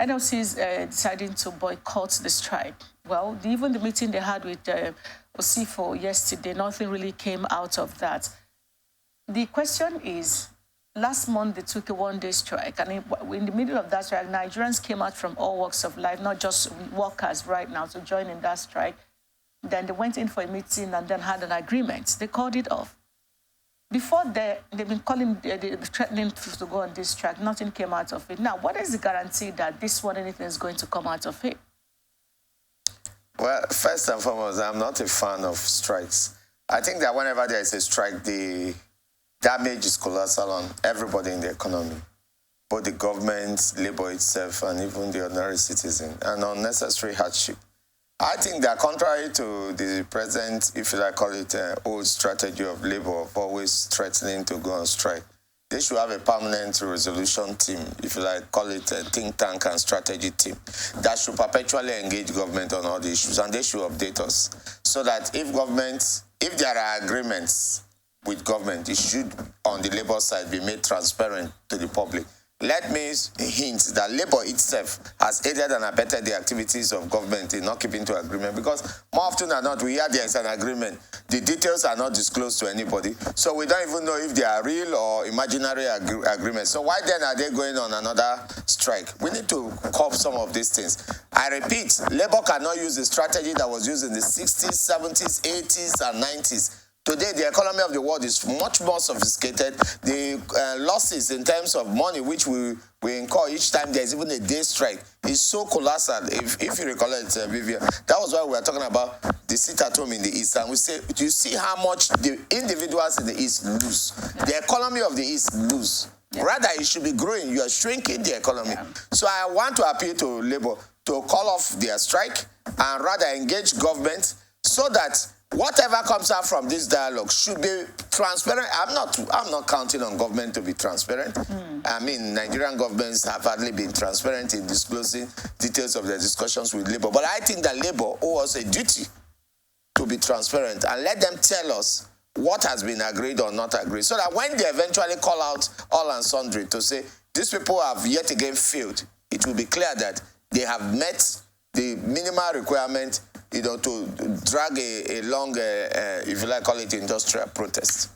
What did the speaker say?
NLC is deciding to boycott the strike. Well, even the meeting they had with Osifo yesterday, nothing really came out of that. The question is, last month they took a one-day strike, and in the middle of that strike, Nigerians came out from all walks of life, not just workers right now, to join in that strike. Then they went in for a meeting and then had an agreement. They called it off. Before they've been threatening to go on this strike. Nothing came out of it. Now, what is the guarantee that this one, anything is going to come out of it? Well, first and foremost, I'm not a fan of strikes. I think that whenever there is a strike, the damage is colossal on everybody in the economy, both the government, labor itself, and even the ordinary citizen, and unnecessary hardship. I think that contrary to the present, if you like call it, old strategy of labor of always threatening to go on strike, they should have a permanent resolution team, if you like call it a think tank and strategy team, that should perpetually engage government on all the issues, and they should update us so that if there are agreements with government, it should, on the labor side, be made transparent to the public. Let me hint that labor itself has aided and abetted the activities of government in not keeping to agreement, because more often than not, we hear there is an agreement. The details are not disclosed to anybody, so we don't even know if they are real or imaginary agreements. So why then are they going on another strike? We need to curb some of these things. I repeat, labor cannot use the strategy that was used in the 60s, 70s, 80s, and 90s. Today, the economy of the world is much more sophisticated. The losses in terms of money which we incur each time there's even a day strike is so colossal. If you recall it, Vivien, that was why we were talking about the sit-at-home in the East. And we say, do you see how much the individuals in the East lose? The economy of the East lose. Yeah. Rather, it should be growing. You are shrinking the economy. Yeah. So I want to appeal to labor to call off their strike and rather engage government so that whatever comes out from this dialogue should be transparent. I'm not counting on government to be transparent. I mean, Nigerian governments have hardly been transparent in disclosing details of their discussions with labor. But I think that labor owes us a duty to be transparent and let them tell us what has been agreed or not agreed, so that when they eventually call out all and sundry to say these people have yet again failed, it will be clear that they have met the minimal requirement, to drag a long, if you like call it, industrial protest.